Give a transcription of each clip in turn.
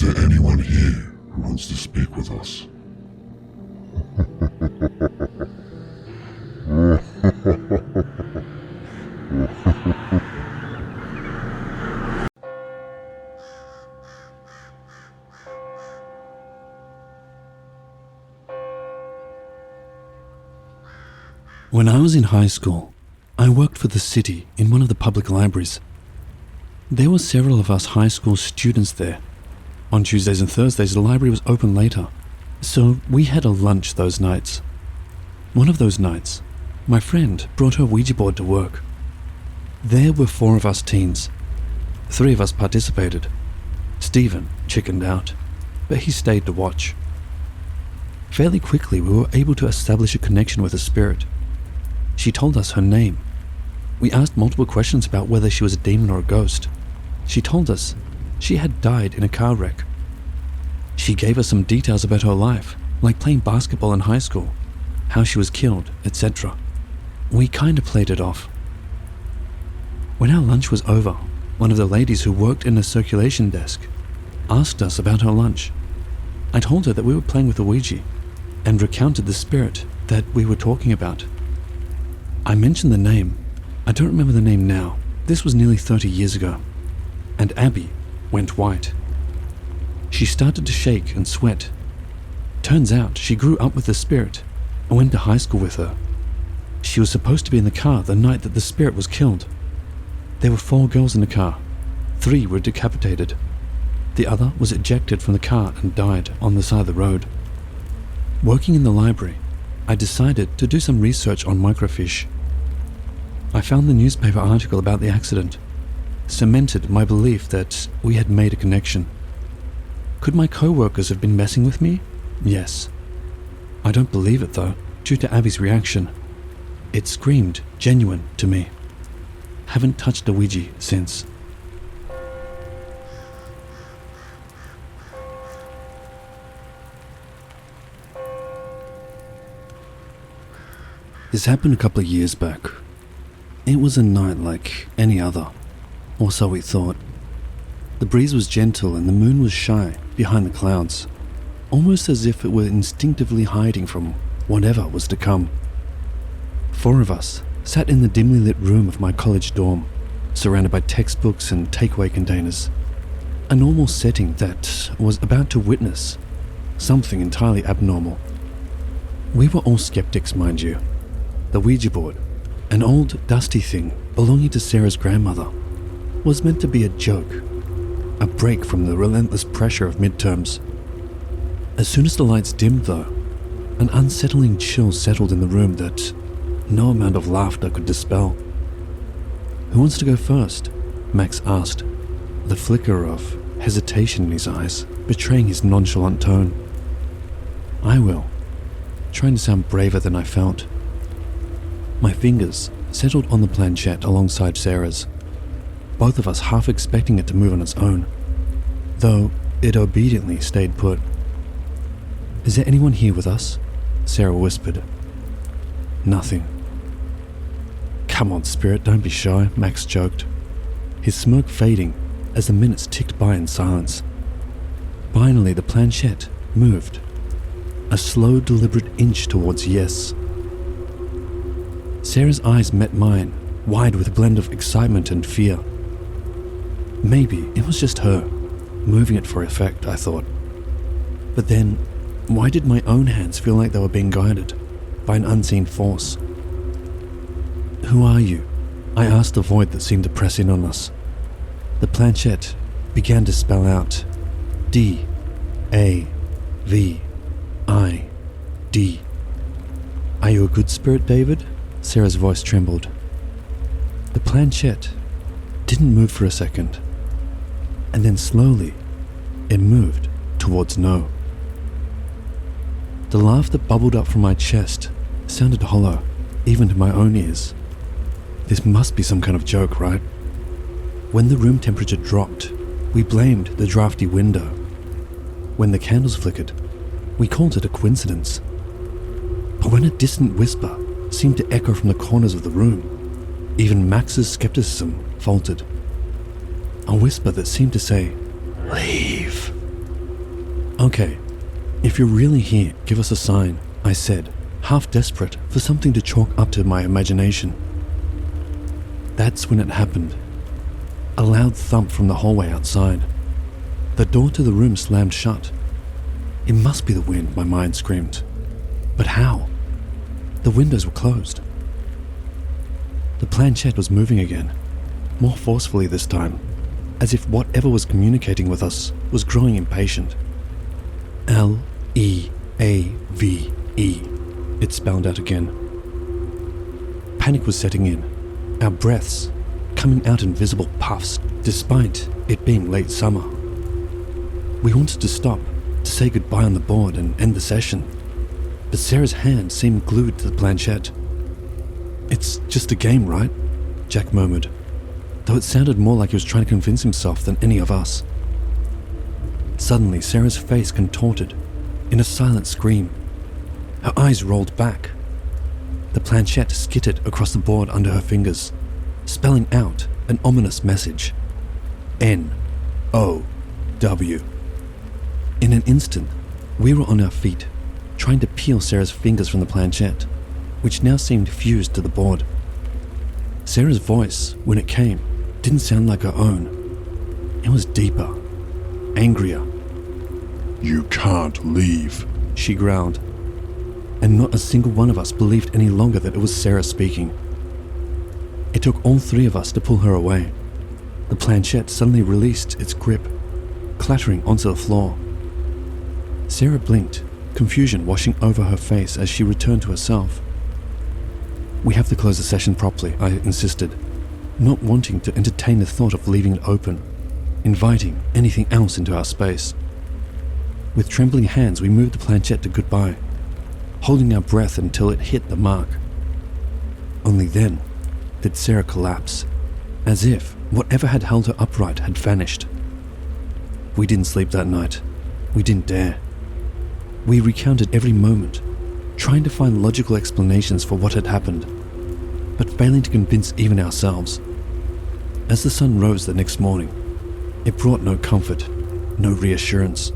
there anyone here who wants to speak with us? When I was in high school, I worked for the city in one of the public libraries. There were several of us high school students there. On Tuesdays and Thursdays, the library was open later, so we had a lunch those nights. One of those nights, my friend brought her Ouija board to work. There were 4 of us teens. 3 of us participated. Stephen chickened out, but he stayed to watch. Fairly quickly, we were able to establish a connection with a spirit. She told us her name. We asked multiple questions about whether she was a demon or a ghost. She told us she had died in a car wreck. She gave us some details about her life, like playing basketball in high school, how she was killed, etc. We kinda played it off. When our lunch was over, one of the ladies who worked in the circulation desk asked us about her lunch. I told her that we were playing with a Ouija and recounted the spirit that we were talking about. I mentioned the name. I don't remember the name now. This was nearly 30 years ago. And Abby went white. She started to shake and sweat. Turns out she grew up with the spirit and went to high school with her. She was supposed to be in the car the night that the spirit was killed. There were 4 girls in the car. 3 were decapitated. The other was ejected from the car and died on the side of the road. Working in the library, I decided to do some research on microfiche. I found the newspaper article about the accident, cemented my belief that we had made a connection. Could my co-workers have been messing with me? Yes. I don't believe it though, due to Abby's reaction. It screamed genuine to me. Haven't touched a Ouija since. This happened a couple of years back. It was a night like any other, or so we thought. The breeze was gentle and the moon was shy behind the clouds, almost as if it were instinctively hiding from whatever was to come. 4 of us sat in the dimly lit room of my college dorm, surrounded by textbooks and takeaway containers. A normal setting that was about to witness something entirely abnormal. We were all skeptics, mind you. The Ouija board, an old dusty thing belonging to Sarah's grandmother, was meant to be a joke, a break from the relentless pressure of midterms. As soon as the lights dimmed though, an unsettling chill settled in the room that no amount of laughter could dispel. "Who wants to go first?" Max asked, the flicker of hesitation in his eyes betraying his nonchalant tone. "I will," trying to sound braver than I felt. My fingers settled on the planchette alongside Sarah's, both of us half expecting it to move on its own, though it obediently stayed put. "Is there anyone here with us?" Sarah whispered. Nothing. "Come on, spirit, don't be shy," Max joked, his smirk fading as the minutes ticked by in silence. Finally, the planchette moved, a slow, deliberate inch towards yes. Sarah's eyes met mine, wide with a blend of excitement and fear. Maybe it was just her, moving it for effect, I thought. But then, why did my own hands feel like they were being guided by an unseen force? "Who are you?" I asked the void that seemed to press in on us. The planchette began to spell out D-A-V-I-D. "Are you a good spirit, David?" Sarah's voice trembled. The planchette didn't move for a second, and then slowly it moved towards no. The laugh that bubbled up from my chest sounded hollow, even to my own ears. This must be some kind of joke, right? When the room temperature dropped, we blamed the drafty window. When the candles flickered, we called it a coincidence. But when a distant whisper seemed to echo from the corners of the room, even Max's skepticism faltered. A whisper that seemed to say, "Leave." Okay, if you're really here, give us a sign, I said, half desperate for something to chalk up to my imagination. That's when it happened. A loud thump from the hallway outside. The door to the room slammed shut. It must be the wind, my mind screamed. But how? The windows were closed. The planchette was moving again, more forcefully this time, as if whatever was communicating with us was growing impatient. Leave, it spelled out again. Panic was setting in, our breaths coming out in visible puffs, despite it being late summer. We wanted to stop, to say goodbye on the board and end the session, but Sarah's hand seemed glued to the planchette. It's just a game, right? Jack murmured, though it sounded more like he was trying to convince himself than any of us. Suddenly, Sarah's face contorted in a silent scream. Her eyes rolled back. The planchette skittered across the board under her fingers, spelling out an ominous message. N-O-W. In an instant, we were on our feet, trying to peel Sarah's fingers from the planchette, which now seemed fused to the board. Sarah's voice, when it came, didn't sound like her own. It was deeper, angrier. You can't leave, she growled, and not a single one of us believed any longer that it was Sarah speaking. It took all three of us to pull her away. The planchette suddenly released its grip, clattering onto the floor. Sarah blinked, confusion washing over her face as she returned to herself. We have to close the session properly, I insisted, not wanting to entertain the thought of leaving it open, inviting anything else into our space. With trembling hands, we moved the planchette to goodbye, holding our breath until it hit the mark. Only then did Sarah collapse, as if whatever had held her upright had vanished. We didn't sleep that night. We didn't dare. We recounted every moment, trying to find logical explanations for what had happened, but failing to convince even ourselves. As the sun rose the next morning, it brought no comfort, no reassurance.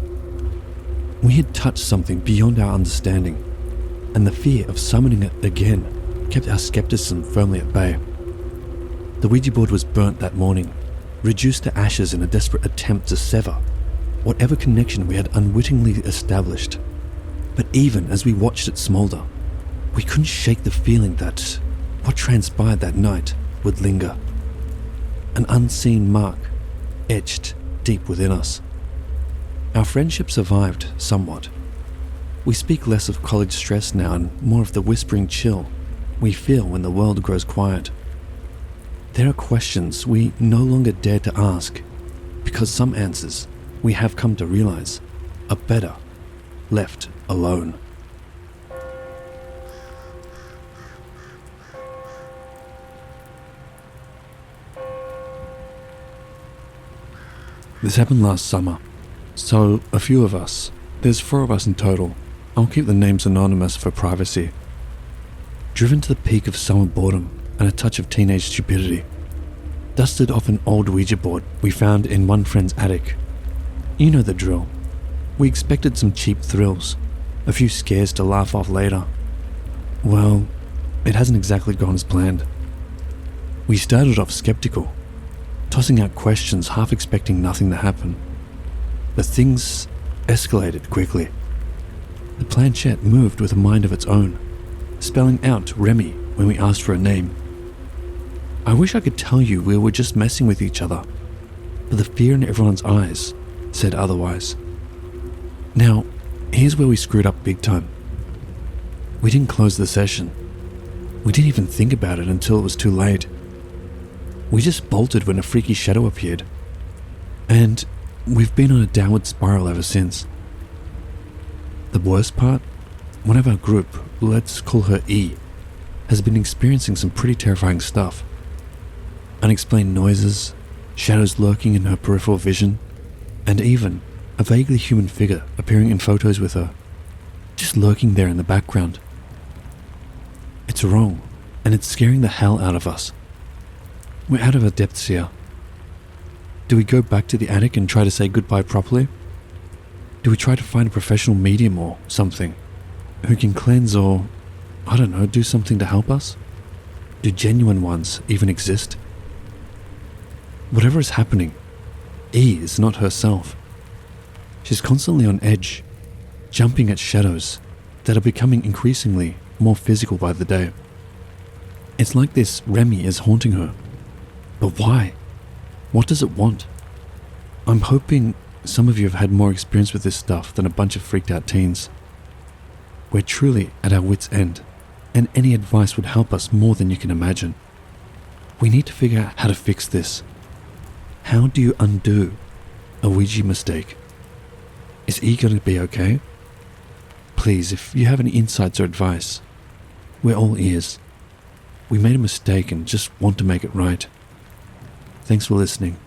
We had touched something beyond our understanding, and the fear of summoning it again kept our skepticism firmly at bay. The Ouija board was burnt that morning, reduced to ashes in a desperate attempt to sever whatever connection we had unwittingly established. But even as we watched it smolder, we couldn't shake the feeling that what transpired that night would linger. An unseen mark etched deep within us. Our friendship survived somewhat. We speak less of college stress now and more of the whispering chill we feel when the world grows quiet. There are questions we no longer dare to ask because some answers we have come to realize are better left alone. This happened last summer, so a few of us, there's 4 of us in total, I'll keep the names anonymous for privacy, driven to the peak of summer boredom and a touch of teenage stupidity, dusted off an old Ouija board we found in one friend's attic. You know the drill. We expected some cheap thrills, a few scares to laugh off later. Well, it hasn't exactly gone as planned. We started off skeptical, tossing out questions, half expecting nothing to happen. But things escalated quickly. The planchette moved with a mind of its own, spelling out Remy when we asked for a name. I wish I could tell you we were just messing with each other, but the fear in everyone's eyes said otherwise. Now, here's where we screwed up big time. We didn't close the session. We didn't even think about it until it was too late. We just bolted when a freaky shadow appeared. And we've been on a downward spiral ever since. The worst part? One of our group, let's call her E, has been experiencing some pretty terrifying stuff. Unexplained noises, shadows lurking in her peripheral vision, and even a vaguely human figure appearing in photos with her, just lurking there in the background. It's wrong, and it's scaring the hell out of us. We're out of our depths here. Do we go back to the attic and try to say goodbye properly? Do we try to find a professional medium or something who can cleanse or, I don't know, do something to help us? Do genuine ones even exist? Whatever is happening, E is not herself. She's constantly on edge, jumping at shadows that are becoming increasingly more physical by the day. It's like this Remy is haunting her. But why? What does it want? I'm hoping some of you have had more experience with this stuff than a bunch of freaked out teens. We're truly at our wits' end, and any advice would help us more than you can imagine. We need to figure out how to fix this. How do you undo a Ouija mistake? Is E going to be okay? Please, if you have any insights or advice, we're all ears. We made a mistake and just want to make it right. Thanks for listening.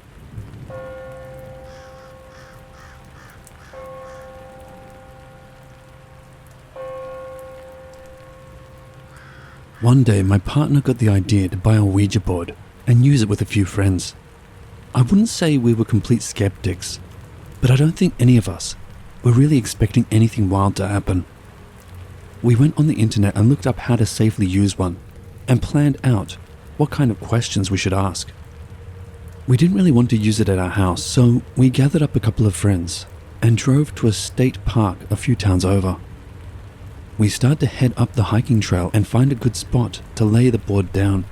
One day, my partner got the idea to buy a Ouija board and use it with a few friends. I wouldn't say we were complete skeptics, but I don't think any of us were really expecting anything wild to happen. We went on the internet and looked up how to safely use one and planned out what kind of questions we should ask. We didn't really want to use it at our house, so we gathered up a couple of friends and drove to a state park a few towns over. We started to head up the hiking trail and find a good spot to lay the board down.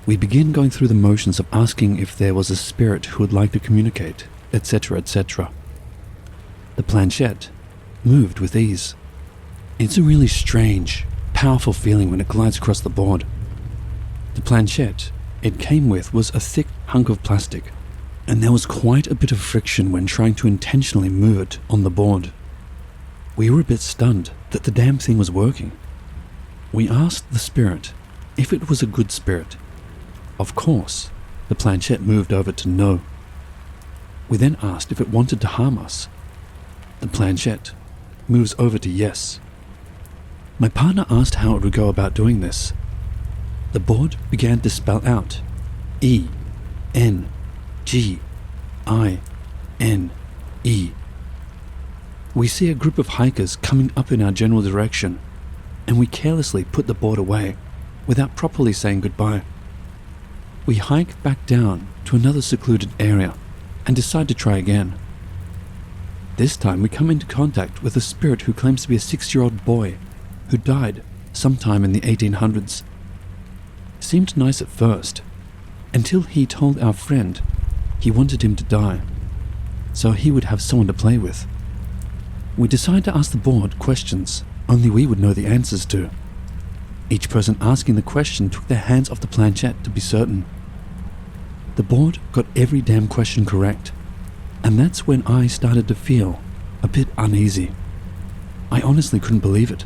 We began going through the motions of asking if there was a spirit who would like to communicate, etc., etc. The planchette moved with ease. It's a really strange, powerful feeling when it glides across the board. The planchette it came with was a thick hunk of plastic, and there was quite a bit of friction when trying to intentionally move it on the board. We were a bit stunned that the damn thing was working. We asked the spirit if it was a good spirit. Of course, the planchette moved over to no. We then asked if it wanted to harm us. The planchette moves over to yes. My partner asked how it would go about doing this. The board began to spell out E, N, G, I, N, E. We see a group of hikers coming up in our general direction, and we carelessly put the board away without properly saying goodbye. We hike back down to another secluded area and decide to try again. This time we come into contact with a spirit who claims to be a 6-year-old boy who died sometime in the 1800s. Seemed nice at first, until he told our friend he wanted him to die, so he would have someone to play with. We decided to ask the board questions only we would know the answers to. Each person asking the question took their hands off the planchette to be certain. The board got every damn question correct, and that's when I started to feel a bit uneasy. I honestly couldn't believe it.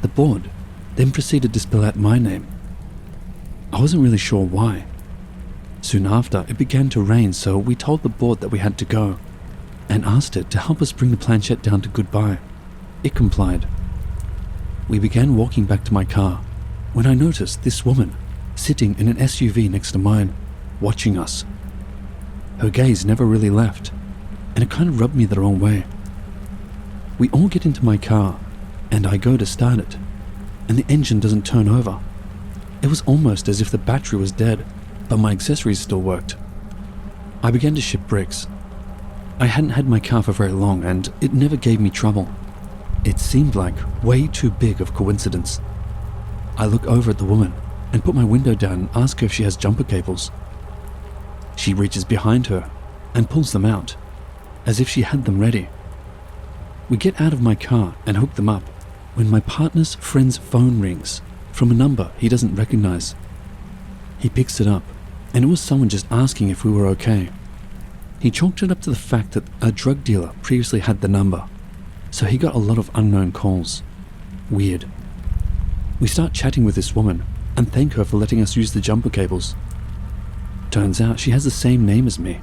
The board then proceeded to spell out my name. I wasn't really sure why. Soon after, it began to rain, so we told the board that we had to go and asked it to help us bring the planchette down to goodbye. It complied. We began walking back to my car when I noticed this woman sitting in an SUV next to mine, watching us. Her gaze never really left, and it kind of rubbed me the wrong way. We all get into my car, and I go to start it, and the engine doesn't turn over. It was almost as if the battery was dead, but my accessories still worked. I began to ship bricks. I hadn't had my car for very long, and it never gave me trouble. It seemed like way too big of coincidence. I look over at the woman and put my window down and ask her if she has jumper cables. She reaches behind her and pulls them out, as if she had them ready. We get out of my car and hook them up when my partner's friend's phone rings from a number he doesn't recognize. He picks it up, and it was someone just asking if we were okay. He chalked it up to the fact that a drug dealer previously had the number, so he got a lot of unknown calls. Weird. We start chatting with this woman and thank her for letting us use the jumper cables. Turns out she has the same name as me,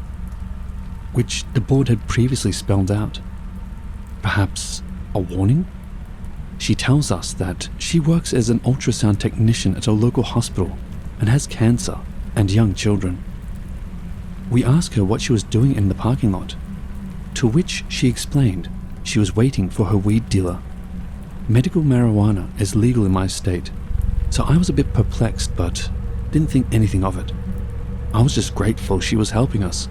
which the board had previously spelled out. Perhaps a warning? She tells us that she works as an ultrasound technician at a local hospital and has cancer and young children. We ask her what she was doing in the parking lot. to which she explained she was waiting for her weed dealer. Medical marijuana is legal in my state, so I was a bit perplexed but didn't think anything of it. I was just grateful she was helping us.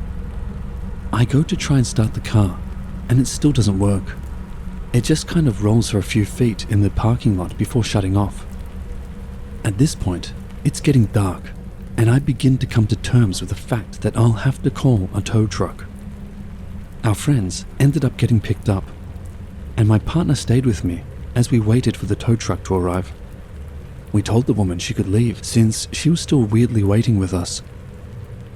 I go to try and start the car, and it still doesn't work. It just kind of rolls for a few feet in the parking lot before shutting off. At this point, it's getting dark, and I begin to come to terms with the fact that I'll have to call a tow truck. Our friends ended up getting picked up, and my partner stayed with me as we waited for the tow truck to arrive. We told the woman she could leave since she was still weirdly waiting with us.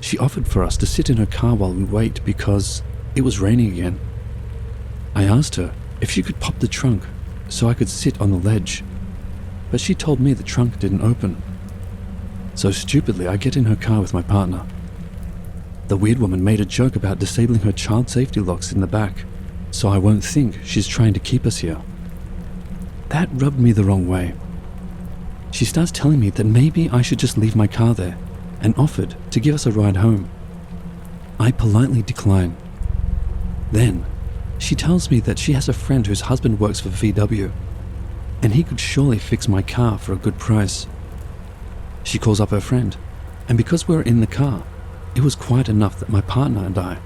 She offered for us to sit in her car while we wait because it was raining again. I asked her if she could pop the trunk so I could sit on the ledge, but she told me the trunk didn't open. So stupidly, I get in her car with my partner. The weird woman made a joke about disabling her child safety locks in the back, so I won't think she's trying to keep us here. That rubbed me the wrong way. She starts telling me that maybe I should just leave my car there and offered to give us a ride home. I politely decline. Then, she tells me that she has a friend whose husband works for VW, and he could surely fix my car for a good price. She calls up her friend, and because we were in the car, it was quiet enough that my partner and I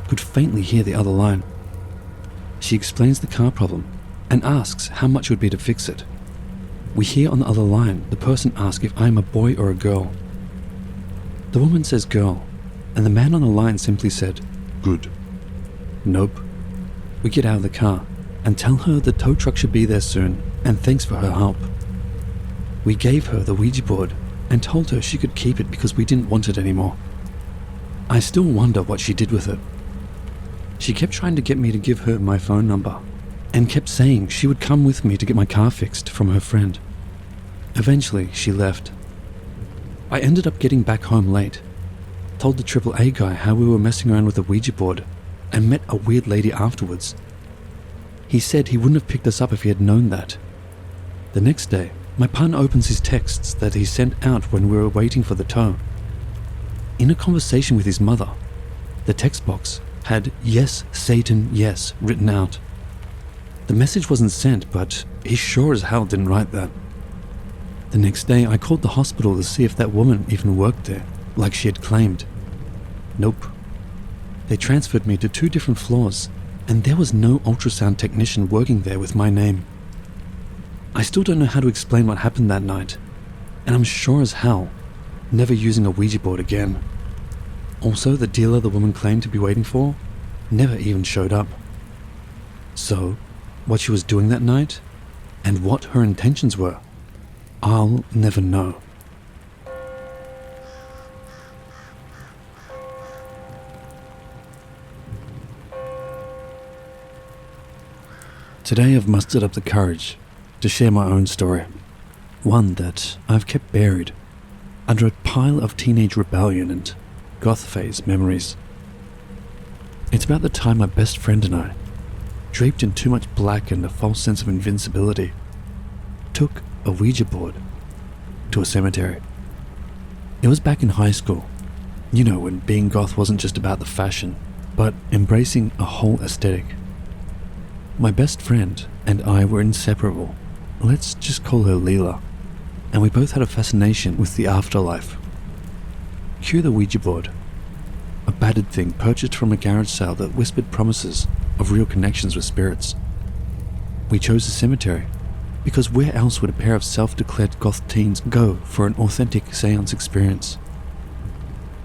could faintly hear the other line. She explains the car problem and asks how much it would be to fix it. We hear on the other line the person ask if I'm a boy or a girl. The woman says girl, and the man on the line simply said, Good. Nope. We get out of the car and tell her the tow truck should be there soon and thanks for her help. We gave her the Ouija board and told her she could keep it because we didn't want it anymore. I still wonder what she did with it. She kept trying to get me to give her my phone number and kept saying she would come with me to get my car fixed from her friend. Eventually, she left. I ended up getting back home late, told the AAA guy how we were messing around with the Ouija board, and met a weird lady afterwards. He said he wouldn't have picked us up if he had known that. The next day, my partner opens his texts that he sent out when we were waiting for the tow. In a conversation with his mother, the text box had "Yes, Satan, yes" written out. The message wasn't sent, but he sure as hell didn't write that. The next day, I called the hospital to see if that woman even worked there, like she had claimed. Nope. They transferred me to 2 different floors, and there was no ultrasound technician working there with my name. I still don't know how to explain what happened that night, and I'm sure as hell never using a Ouija board again. Also, the dealer the woman claimed to be waiting for never even showed up. So, what she was doing that night, and what her intentions were, I'll never know. Today I've mustered up the courage to share my own story, one that I've kept buried under a pile of teenage rebellion and goth phase memories. It's about the time my best friend and I, draped in too much black and a false sense of invincibility, took a Ouija board to a cemetery. It was back in high school, you know, when being goth wasn't just about the fashion, but embracing a whole aesthetic. My best friend and I were inseparable. Let's just call her Leela, and we both had a fascination with the afterlife. Cue the Ouija board, a battered thing purchased from a garage sale that whispered promises of real connections with spirits. We chose the cemetery because where else would a pair of self-declared goth teens go for an authentic seance experience?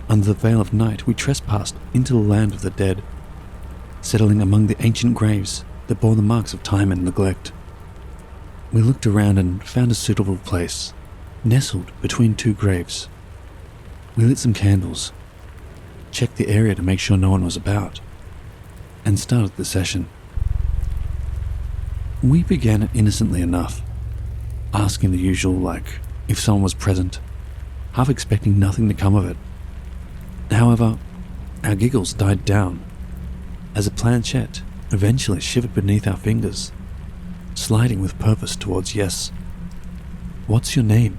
Under the veil of night, we trespassed into the land of the dead, settling among the ancient graves that bore the marks of time and neglect. We looked around and found a suitable place, nestled between 2 graves. We lit some candles, checked the area to make sure no one was about, and started the session. We began it innocently enough, asking the usual like if someone was present, half expecting nothing to come of it. However, our giggles died down as a planchette eventually shivered beneath our fingers, sliding with purpose towards yes. "What's your name?"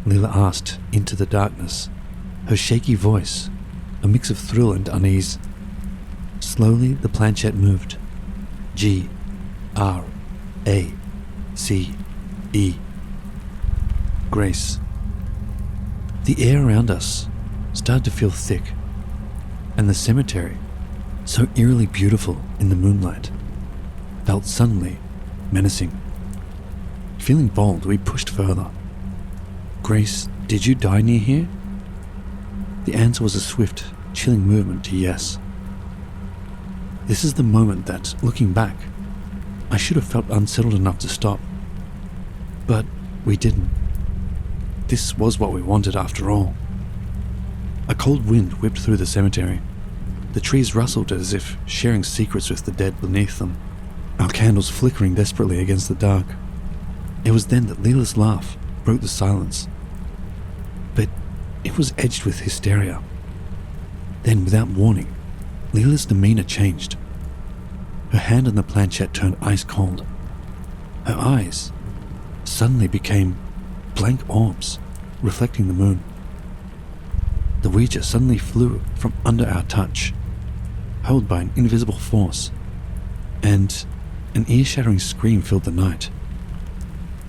Leela asked into the darkness, her shaky voice a mix of thrill and unease. Slowly, the planchette moved. G, R, A, C, E. Grace. The air around us started to feel thick, and the cemetery, so eerily beautiful in the moonlight, felt suddenly menacing. Feeling bold, we pushed further. Grace, did you die near here? The answer was a swift, chilling movement to yes. This is the moment that, looking back, I should have felt unsettled enough to stop. But we didn't. This was what we wanted after all. A cold wind whipped through the cemetery. The trees rustled as if sharing secrets with the dead beneath them, our candles flickering desperately against the dark. It was then that Leela's laugh broke the silence. But it was edged with hysteria. Then, without warning, Leela's demeanor changed. Her hand on the planchette turned ice cold. Her eyes suddenly became blank orbs, reflecting the moon. The ouija suddenly flew from under our touch, held by an invisible force, and an ear-shattering scream filled the night.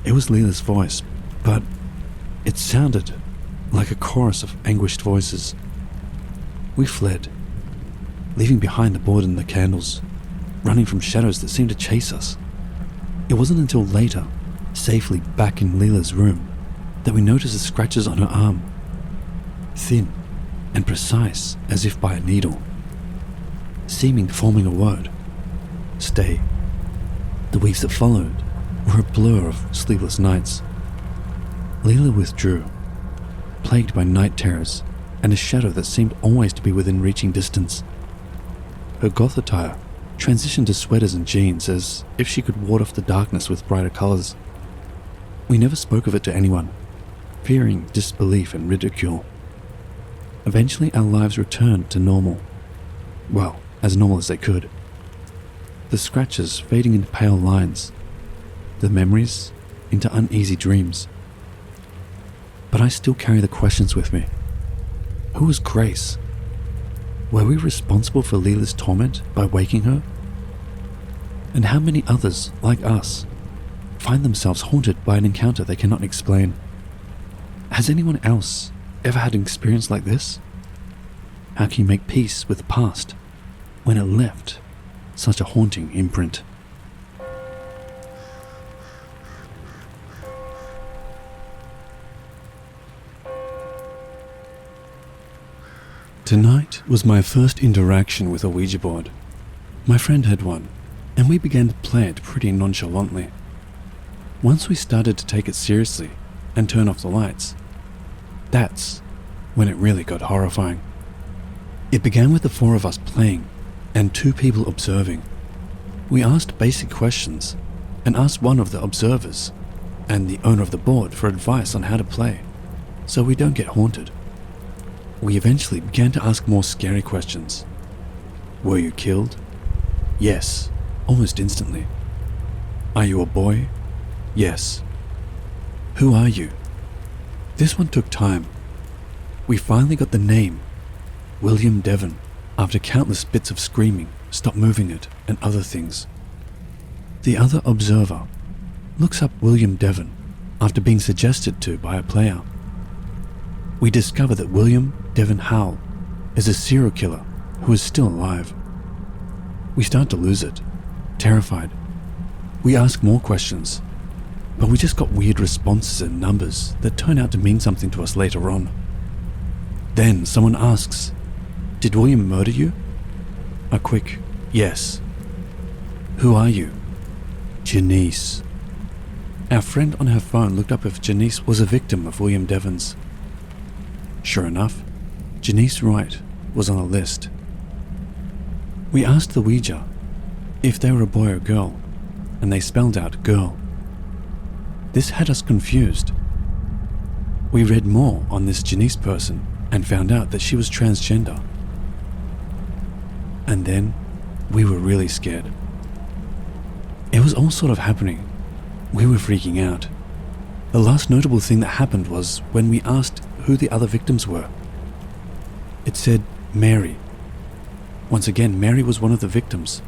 It was Leela's voice, but it sounded like a chorus of anguished voices. We fled, leaving behind the board and the candles, running from shadows that seemed to chase us. It wasn't until later, safely back in Leela's room, that we noticed the scratches on her arm, thin and precise as if by a needle, seeming to forming a word: stay. The weeks that followed were a blur of sleepless nights. Leela withdrew, plagued by night terrors and a shadow that seemed always to be within reaching distance. Her goth attire transitioned to sweaters and jeans as if she could ward off the darkness with brighter colors. We never spoke of it to anyone, fearing disbelief and ridicule. Eventually our lives returned to normal. Well, as normal as they could. The scratches fading into pale lines, the memories into uneasy dreams. But I still carry the questions with me. Who was Grace? Were we responsible for Leela's torment by waking her? And how many others, like us, find themselves haunted by an encounter they cannot explain? Has anyone else ever had an experience like this? How can you make peace with the past when it left such a haunting imprint? Tonight was my first interaction with a Ouija board. My friend had one, and we began to play it pretty nonchalantly. Once we started to take it seriously and turn off the lights, that's when it really got horrifying. It began with the four of us playing and two people observing. We asked basic questions and asked one of the observers and the owner of the board for advice on how to play, so we don't get haunted. We eventually began to ask more scary questions. Were you killed? Yes, almost instantly. Are you a boy? Yes. Who are you? This one took time. We finally got the name, William Devon, after countless bits of screaming, stop moving it, and other things. The other observer looks up William Devon after being suggested to by a player. We discover that William Devon Howell is a serial killer who is still alive. We start to lose it, terrified. We ask more questions, but we just got weird responses and numbers that turn out to mean something to us later on. Then someone asks, "Did William murder you?" A quick, "Yes." "Who are you?" "Janice." Our friend on her phone looked up if Janice was a victim of William Devon's. Sure enough, Janice Wright was on the list. We asked the Ouija if they were a boy or girl, and they spelled out girl. This had us confused. We read more on this Janice person and found out that she was transgender. And then we were really scared. It was all sort of happening. We were freaking out. The last notable thing that happened was when we asked who the other victims were. It said Mary. Once again, Mary was one of the victims.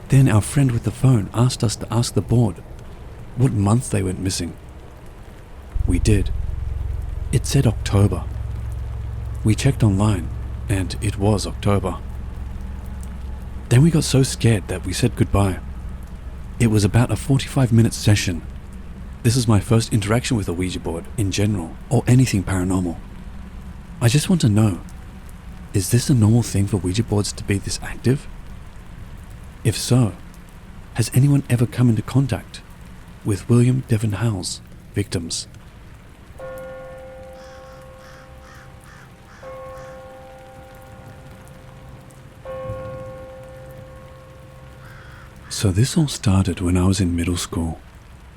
Then our friend with the phone asked us to ask the board what month they went missing. We did. It said October. We checked online, and it was October. Then we got so scared that we said goodbye. It was about a 45-minute session. This is my first interaction with a Ouija board in general, or anything paranormal. I just want to know, is this a normal thing for Ouija boards to be this active? If so, has anyone ever come into contact with William Devon Howell's victims? So this all started when I was in middle school.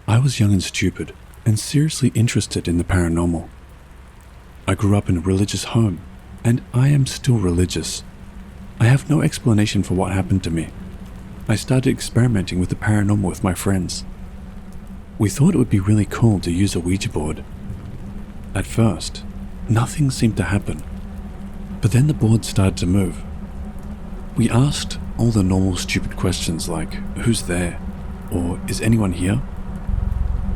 I was young and stupid, and seriously interested in the paranormal. I grew up in a religious home, and I am still religious. I have no explanation for what happened to me. I started experimenting with the paranormal with my friends. We thought it would be really cool to use a Ouija board. At first, nothing seemed to happen, but then the board started to move. We asked all the normal stupid questions like, who's there? Or is anyone here?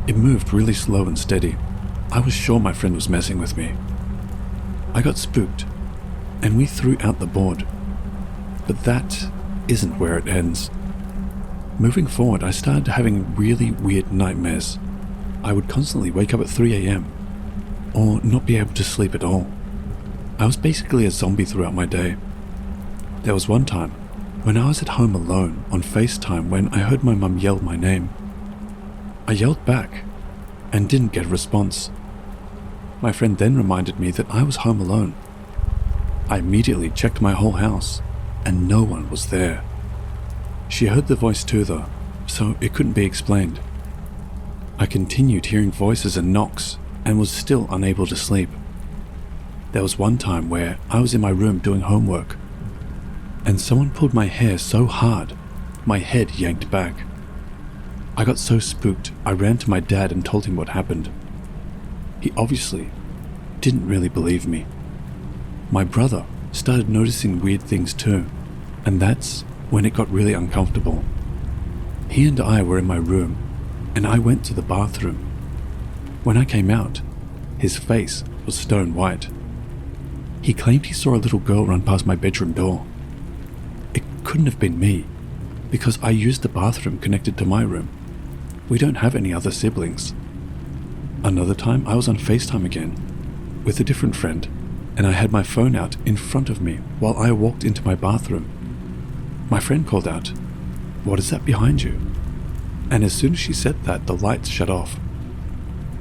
It moved really slow and steady. I was sure my friend was messing with me. I got spooked, and we threw out the board. But that isn't where it ends. Moving forward, I started having really weird nightmares. I would constantly wake up at 3 a.m. or not be able to sleep at all. I was basically a zombie throughout my day. There was one time when I was at home alone on FaceTime when I heard my mum yell my name. I yelled back and didn't get a response. My friend then reminded me that I was home alone. I immediately checked my whole house and no one was there. She heard the voice too though, so it couldn't be explained. I continued hearing voices and knocks and was still unable to sleep. There was one time where I was in my room doing homework and someone pulled my hair so hard, my head yanked back. I got so spooked, I ran to my dad and told him what happened. He obviously didn't really believe me. My brother started noticing weird things too, and that's when it got really uncomfortable. He and I were in my room, and I went to the bathroom. When I came out, his face was stone white. He claimed he saw a little girl run past my bedroom door. It couldn't have been me, because I used the bathroom connected to my room. We don't have any other siblings. Another time I was on FaceTime again, with a different friend, and I had my phone out in front of me while I walked into my bathroom. My friend called out, "What is that behind you?" And as soon as she said that, the lights shut off.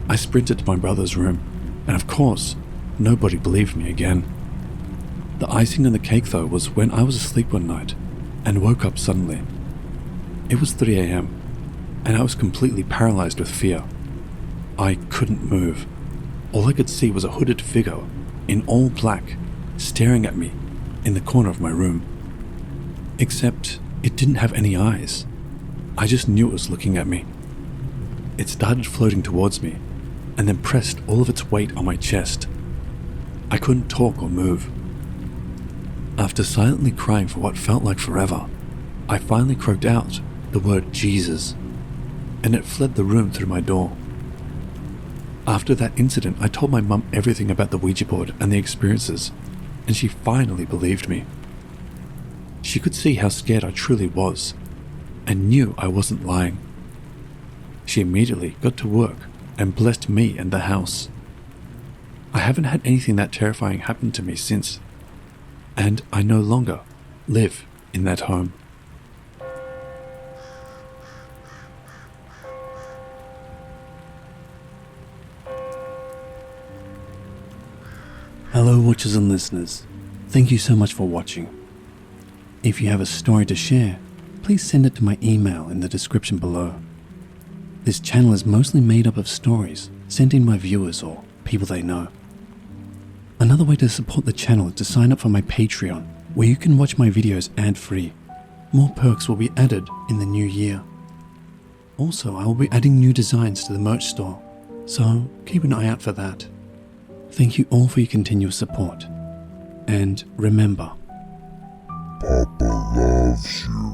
I sprinted to my brother's room, and of course, nobody believed me again. The icing on the cake though was when I was asleep one night and woke up suddenly. It was 3 a.m. and I was completely paralyzed with fear. I couldn't move. All I could see was a hooded figure in all black staring at me in the corner of my room. Except it didn't have any eyes. I just knew it was looking at me. It started floating towards me and then pressed all of its weight on my chest. I couldn't talk or move. After silently crying for what felt like forever, I finally croaked out the word Jesus, and it fled the room through my door. After that incident, I told my mum everything about the Ouija board and the experiences, and she finally believed me. She could see how scared I truly was, and knew I wasn't lying. She immediately got to work and blessed me and the house. I haven't had anything that terrifying happen to me since, and I no longer live in that home. Hello watchers and listeners, thank you so much for watching. If you have a story to share, please send it to my email in the description below. This channel is mostly made up of stories sent in by viewers or people they know. Another way to support the channel is to sign up for my Patreon, where you can watch my videos ad-free. More perks will be added in the new year. Also, I will be adding new designs to the merch store, so keep an eye out for that. Thank you all for your continuous support. And remember, Papa loves you.